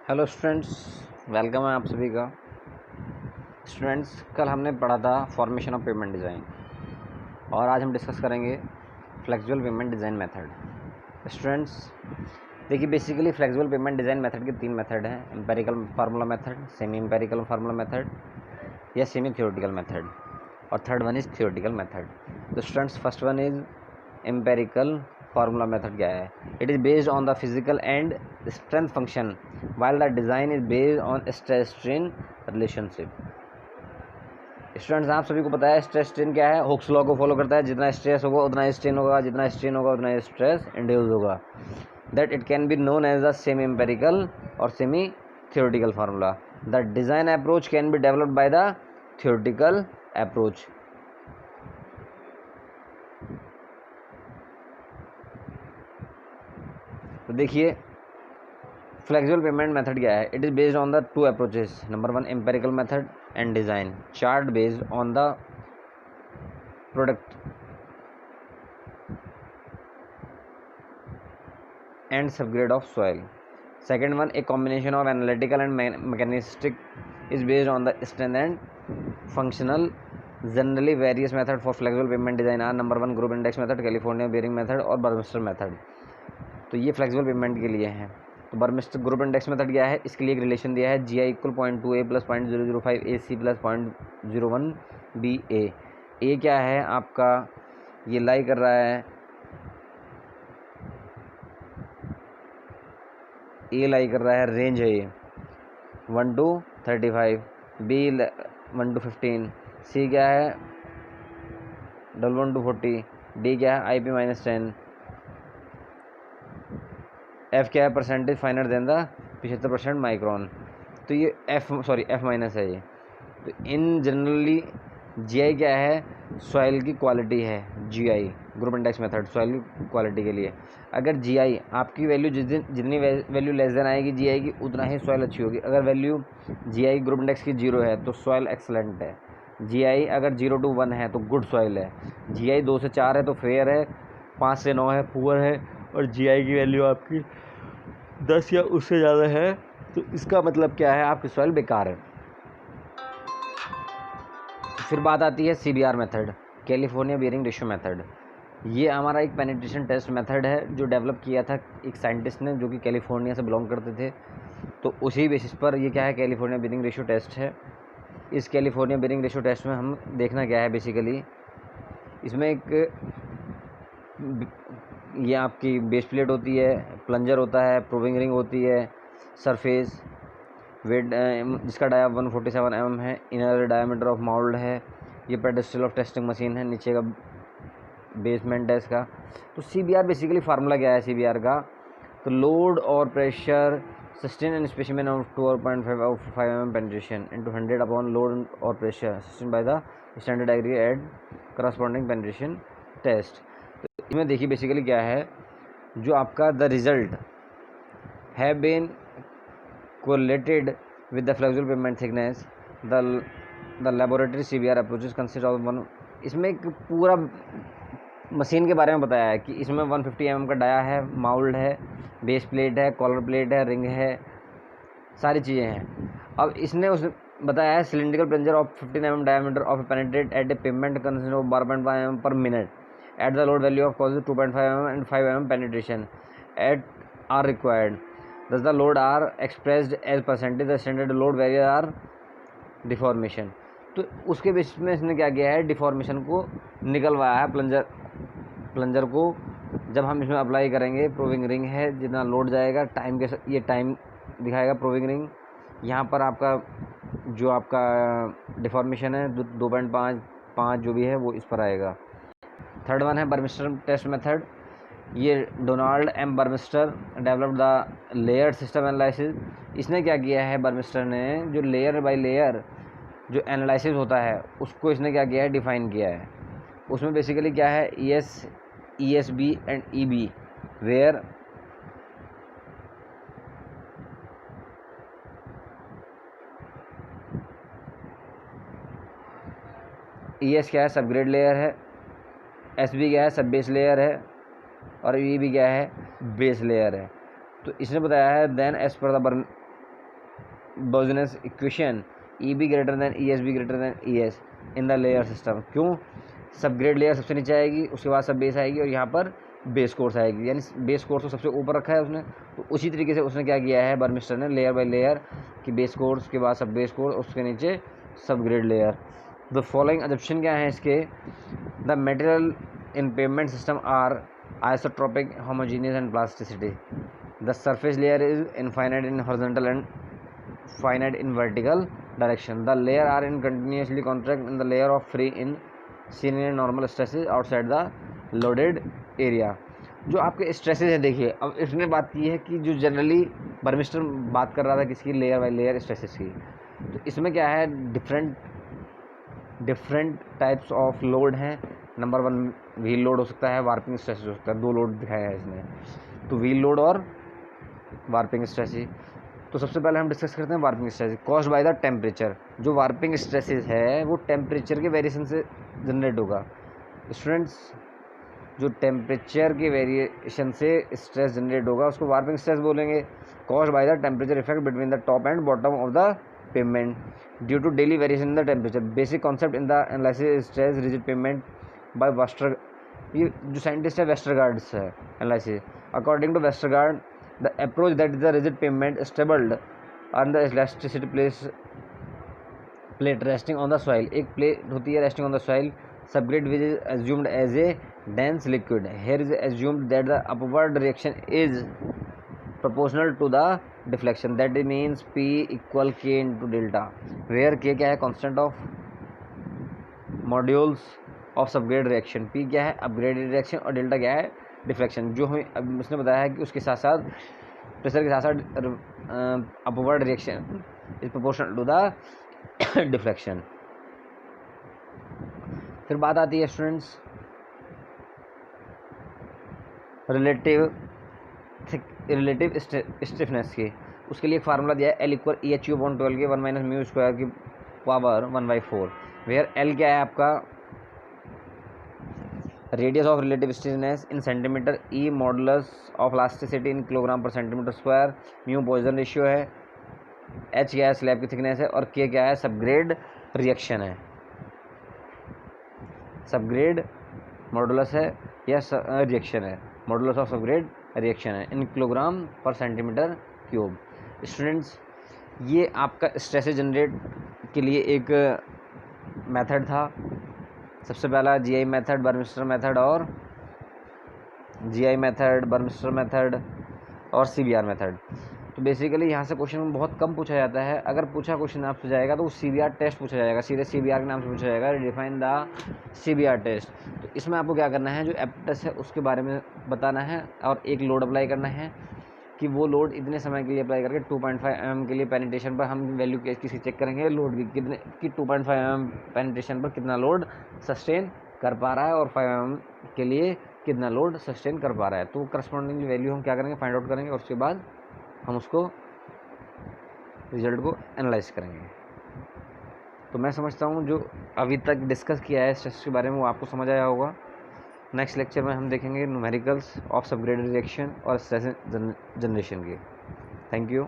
Hello students, welcome है आप सभी का। स्टूडेंट्स, कल हमने पढ़ा था फॉर्मेशन ऑफ पेमेंट डिज़ाइन और आज हम डिस्कस करेंगे flexible pavement design method. Students देखिए, basically flexible pavement design method के तीन मेथड हैं: empirical formula method, semi empirical formula method या सेमी थ्योरेटिकल मेथड, और third one is theoretical method. तो students, first one is empirical formula method क्या है? It is based on the physical and strength function while the design is based on stress strain relationship। Students, आप सभी को पता है stress strain क्या है? हुक्स लॉ को फॉलो करता है। जितना स्ट्रेस होगा उतना स्ट्रेन होगा, जितना स्ट्रेन होगा उतना स्ट्रेस इंड्यूस होगा। That it can be known as the semi empirical और semi theoretical formula. The design approach can be developed by the theoretical approach. तो देखिए, फ्लेक्सिबल पेमेंट मेथड क्या है? It is based on the two approaches. Number one, empirical method and design chart based on the product and subgrade of soil. Second one, a combination of analytical and mechanistic is based on the strength and functional. Generally various method for flexible payment design are: number one, group index method, California bearing method और Burmister method. तो ये flexible pavement के लिए हैं। तो Burmester group index method क्या है? इसके लिए एक रिलेशन दिया है, GI equal 0.2 A plus 0.005 AC plus 0.01 BA। ए क्या है आपका? ये लाई कर रहा है, ए लाई कर रहा है, रेंज है ये 1 to 35, बी 1 to 15, सी क्या है 1 to 40, डी क्या है IP -10, एफ क्या है percentage finer than the 75% micron. तो ये एफ माइनस है ये। तो इन जनरली GI क्या है? सॉइल की क्वालिटी है। GI group index method soil की क्वालिटी के लिए। अगर GI आपकी वैल्यू जितनी वैल्यू लेस देन आएगी GI की, उतना ही सॉइल अच्छी होगी। अगर वैल्यू GI ग्रुप इंडेक्स की 0 है तो सॉइल एक्सलेंट है। GI अगर 0 to 1 है तो गुड सॉइल है। GI 2 से 4 है तो फेयर है, 5 से 9 है पुअर है, और GI की वैल्यू आपकी 10 या उससे ज़्यादा है तो इसका मतलब क्या है? आपकी सॉइल बेकार है। फिर बात आती है CBR method, California bearing ratio method. ये हमारा एक पेनिट्रेशन टेस्ट मेथड है जो डेवलप किया था एक साइंटिस्ट ने जो कि कैलिफोर्निया से बिलोंग करते थे। तो उसी बेसिस पर ये क्या है? कैलिफोर्निया बियरिंग रेशियो टेस्ट है। इस कैलिफोर्निया बियरिंग रेशियो टेस्ट में हम देखना क्या है? बेसिकली इसमें एक ये आपकी बेस प्लेट होती है, प्लंजर होता है, प्रूविंग रिंग होती है, सरफेस वेट जिसका डाया 147 mm है, इनर डायमीटर ऑफ माउल्ड है, ये पेडेस्टल ऑफ टेस्टिंग मशीन है, नीचे का बेसमेंट है इसका। तो CBR बेसिकली फार्मूला क्या है CBR का? तो load or pressure sustain and specimen of 2.5 of 5 mm penetration into 100 upon load or pressure sustain by the standard aggregate corresponding penetration test. तो इसमें देखिए बेसिकली क्या है, जो आपका द रिजल्ट है been correlated with the flexible payment thickness, the laboratory CBR approaches consist of one। इसमें एक पूरा मशीन के बारे में बताया है कि इसमें 150 mm का डाया है, माउल्ड है, बेस प्लेट है, कॉलर प्लेट है, रिंग है, सारी चीज़ें हैं। अब इसने उस बताया है cylindrical plunger of 15 mm diameter of penetrate at a payment consist of 12.5 mm per minute at the load value of causes 2.5 mm and 5 mm penetration at are required. Thus the load are expressed as percentage, the standard load variance are deformation। तो उसके basis में इसने क्या किया है? Deformation को निकलवाया है प्लंजर को। जब हम इसमें अप्लाई करेंगे, प्रूविंग रिंग है, जितना लोड जाएगा टाइम के ये टाइम दिखाएगा प्रूविंग रिंग। यहाँ पर आपका जो आपका डिफॉर्मेशन है 2.5 जो भी है वो इस पर आएगा। थर्ड वन है बर्मिस्टर टेस्ट मेथड। ये Donald M Burmister developed the layer system analysis. इसने क्या किया है? बर्मिस्टर ने जो लेयर बाय लेयर जो एनालिसिस होता है उसको इसने क्या किया है? डिफाइन किया है। उसमें बेसिकली क्या है? ESB and EB where ES क्या है? सबग्रेड लेयर है, SB क्या है? सब बेस लेयर है, और EB क्या है? बेस लेयर है। तो इसने बताया है देन एज पर the Boussinesq equation E B greater than E S B greater than E S in the layer system. क्यों? सब ग्रेड लेयर सबसे नीचे आएगी, उसके बाद सब बेस आएगी और यहाँ पर बेस कोर्स आएगी, यानी बेस कोर्स को सबसे ऊपर रखा है उसने। तो उसी तरीके से उसने क्या किया है बर्मिस्टर ने, लेयर बाय लेयर कि बेस कोर्स के बाद सब बेस कोर्स, उसके नीचे sub grade layer. The following assumption क्या है इसके? The material in pavement system are isotropic, homogeneous and plasticity. The surface layer is infinite in horizontal and finite in vertical direction. The layer are in continuously contract in the layer of free in seen in normal stresses outside the loaded area. जो आपके stresses हैं, देखिए अब इसने बात की है कि जो जनरली बर्मिस्टर बात कर रहा था किसकी, लेयर बाय लेयर स्ट्रेसेस की। तो इसमें क्या है, डिफरेंट टाइप्स ऑफ लोड हैं। नंबर 1 व्हील लोड हो सकता है, वार्पिंग स्ट्रेसेस हो सकता है, 2 लोड दिखाया है इसने, तो व्हील लोड और वार्पिंग स्ट्रेसेस। तो सबसे पहले हम डिस्कस करते हैं warping stresses caused by the temperature. जो वार्पिंग स्ट्रेसेस है वो टेम्परेचर के वेरिएशन से जनरेट होगा। स्टूडेंट्स, जो टेम्परेचर के वेरिएशन से स्ट्रेस जनरेट होगा उसको वार्पिंग स्ट्रेस बोलेंगे। Caused by the temperature effect between the top and bottom of the pavement due to daily variation in the temperature. Basic concept in the analysis stress rigid pavement by Wester, ये जो scientist है Westergaard है analysis. According to Westergaard, the approach that is the rigid pavement stable on the elasticity plate resting on the soil। एक plate होती है resting on the soil, subgrade which is assumed as a dense liquid। Here is assumed that the upward reaction is proportional to the deflection, that means P equal K into delta, where K क्या है, constant of modules of subgrade reaction, P क्या है upgraded reaction और delta क्या है deflection. जो हमें अब उसने बताया है कि उसके साथ साथ प्रेशर के साथ साथ upward reaction is proportional to the deflection. फिर बात आती है स्टूडेंट्स रिलेटिव स्टिफनेस की। उसके लिए एक फार्मूला दिया है, L इक्वल EHU/12 के 1 - म्यू स्क्वायर की पावर 1/4, वेयर L क्या है आपका radius of relative stiffness in centimetre, E modulus of elasticity in kilogram per centimetre square, mu Poisson ratio है, एच क्या है स्लैब की थिकनेस है और के क्या है सबग्रेड रिएक्शन है, सबग्रेड मॉडुलस है या रिएक्शन है, मॉडुलस ऑफ सबग्रेड रिएक्शन है इन kilogram per centimetre cube. Students, ये आपका स्ट्रेस जनरेट के लिए एक मेथड था। सबसे पहला जीआई मेथड, बर्मिस्टर मेथड और जीआई मेथड, बर्मिस्टर मेथड और सीबीआर मेथड। तो बेसिकली यहाँ से क्वेश्चन बहुत कम पूछा जाता है। अगर पूछा क्वेश्चन आपसे जाएगा तो सीबीआर टेस्ट पूछा जाएगा, सीधे सीबीआर के नाम से पूछा जाएगा, डिफाइन द सीबीआर टेस्ट। तो इसमें आपको क्या करना है, जो एप्टेस्ट है उसके बारे में बताना है और एक लोड अप्लाई करना है कि वो लोड इतने समय के लिए अप्लाई करके 2.5 mm के लिए पेनिट्रेशन पर हम वैल्यू किसी चेक करेंगे लोड की कितने कि 2.5 mm पेनिट्रेशन पर कितना लोड सस्टेन कर पा रहा है और 5 mm के लिए कितना लोड सस्टेन कर पा रहा है। तो करस्पॉन्डिंग वैल्यू हम क्या करेंगे, फाइंड आउट करेंगे और उसके बाद हम उसको रिजल्ट को एनालाइज करेंगे। तो मैं समझता हूँ जो अभी तक डिस्कस किया है स्ट्रेस के बारे में वो आपको समझ आया होगा। नेक्स्ट लेक्चर में हम देखेंगे न्यूमेरिकल्स ऑफ सबग्रेडेड रिएक्शन और स्ट्रेस जनरेशन के। Thank you.